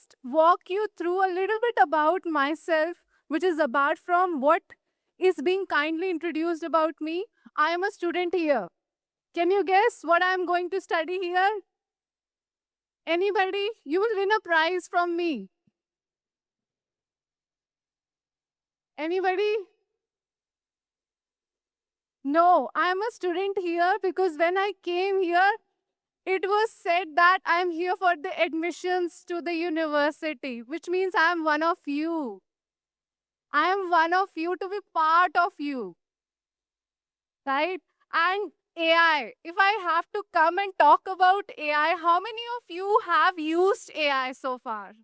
just walk you through a little bit about myself, which is apart from what is being kindly introduced about me. I am a student here. Can you guess what I am going to study here? Anybody? You will win a prize from me. Anybody? No, I am a student here because when I came here, it was said that I am here for the admissions to the university, which means I am one of you. I am one of you to be part of you, right? And AI, if I have to come and talk about AI, how many of you have used AI so far?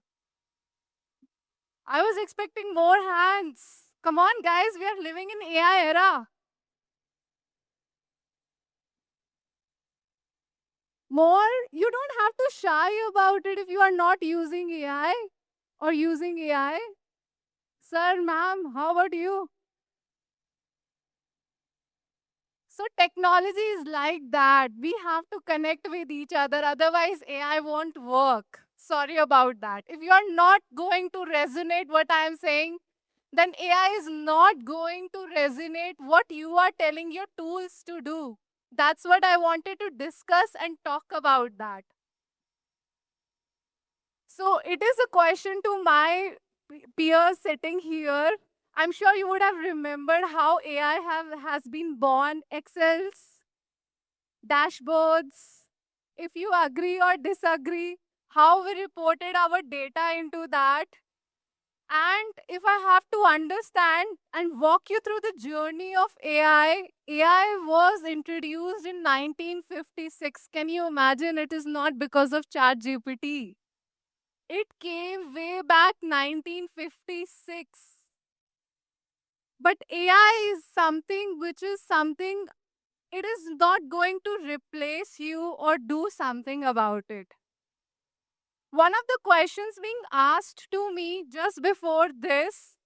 I was expecting more hands. Come on, guys, we are living in AI era. More, you don't have to shy about it if you are not using AI or using AI. Sir, ma'am, how about you? So technology is like that. We have to connect with each other, otherwise AI won't work. Sorry about that. If you are not going to resonate what I am saying, then AI is not going to resonate what you are telling your tools to do. That's what I wanted to discuss and talk about that. So it is a question to my peers sitting here. I'm sure you would have remembered how AI has been born, Excels, dashboards. If you agree or disagree, how we reported our data into that. And if I have to understand and walk you through the journey of AI was introduced in 1956. Can you imagine? It is not because of ChatGPT. It came way back 1956. But AI is something which is something, it is not going to replace you or do something about it. One of the questions being asked to me just before this,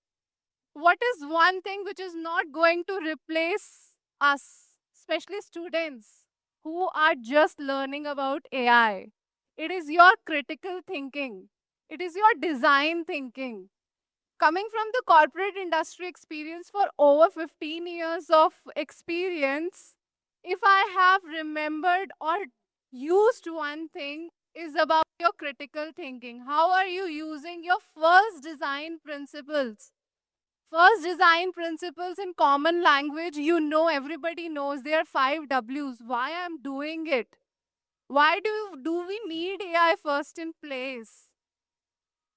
what is one thing which is not going to replace us, especially students who are just learning about AI? It is your critical thinking. It is your design thinking. Coming from the corporate industry experience for over 15 years of experience, if I have remembered or used one thing, is about your critical thinking. How are you using your first design principles? First design principles in common language, you know, everybody knows there are 5 W's. Why I'm doing it? Why do we need AI first in place?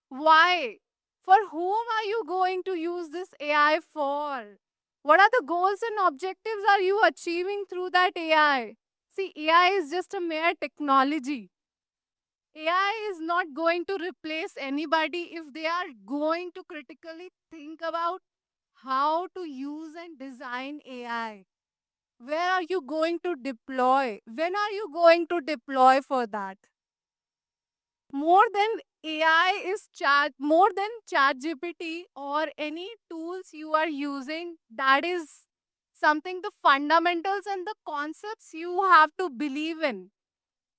Why? For whom are you going to use this AI for? What are the goals and objectives are you achieving through that AI? See, AI is just a mere technology. AI is not going to replace anybody if they are going to critically think about how to use and design AI. Where are you going to deploy? When are you going to deploy for that? More than AI is more than ChatGPT or any tools you are using, that is something the fundamentals and the concepts you have to believe in.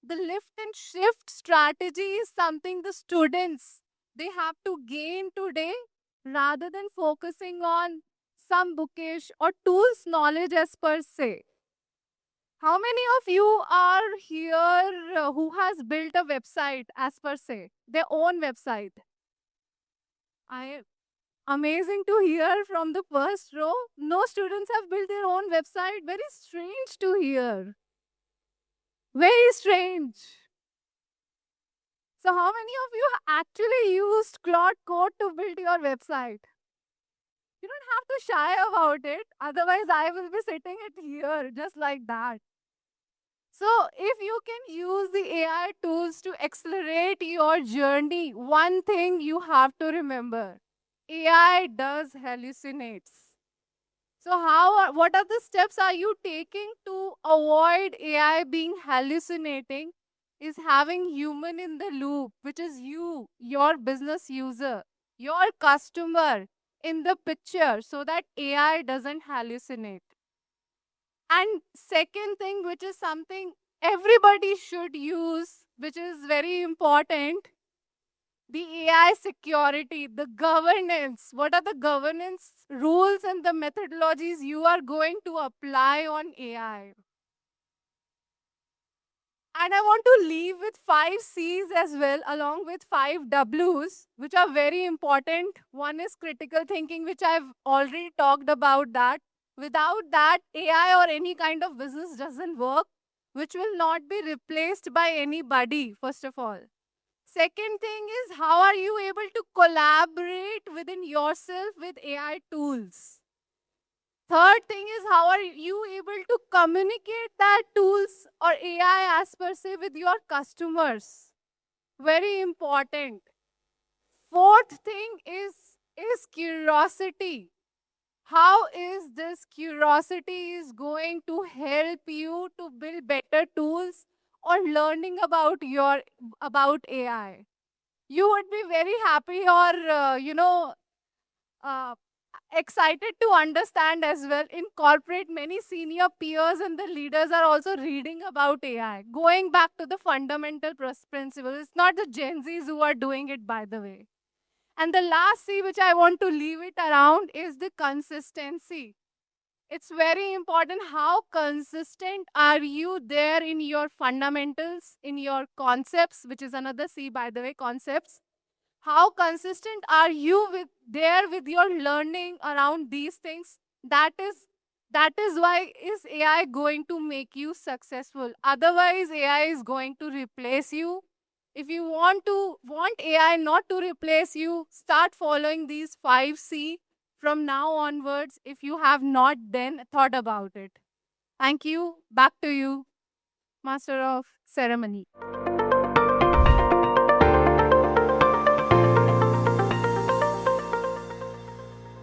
The lift and shift strategy is something the students they have to gain today rather than focusing on some bookish or tools knowledge as per se. How many of you are here who has built a website as per se, their own website? I amazing to hear from the first row. No students have built their own website. Very strange to hear. Very strange. So how many of you actually used Claude Code to build your website? You don't have to shy about it. Otherwise, I will be sitting it here just like that. So, if you can use the AI tools to accelerate your journey, one thing you have to remember, AI does hallucinates. So, what are the steps are you taking to avoid AI being hallucinating? Is having human in the loop, which is you, your business user, your customer in the picture so that AI doesn't hallucinate. And second thing, which is something everybody should use, which is very important, the AI security, the governance. What are the governance rules and the methodologies you are going to apply on AI? And I want to leave with 5 C's as well, along with 5 W's, which are very important. One is critical thinking, which I've already talked about that. Without that, AI or any kind of business doesn't work, which will not be replaced by anybody, first of all. Second thing is, how are you able to collaborate within yourself with AI tools? Third thing is, how are you able to communicate that tools or AI as per se with your customers? Very important. Fourth thing is curiosity. How is this curiosity is going to help you to build better tools or learning about AI? You would be very happy or uh, excited to understand as well. In corporate, many senior peers and the leaders are also reading about AI, going back to the fundamental principles. It's not the Gen Zs who are doing it, by the way. And the last C, which I want to leave it around, is the consistency. It's very important how consistent are you there in your fundamentals, in your concepts, which is another C, by the way, concepts. How consistent are you with your learning around these things? That is why is AI going to make you successful. Otherwise, AI is going to replace you. If you want AI not to replace you, start following these 5 C from now onwards if you have not then thought about it. Thank you. Back to you, Master of Ceremony.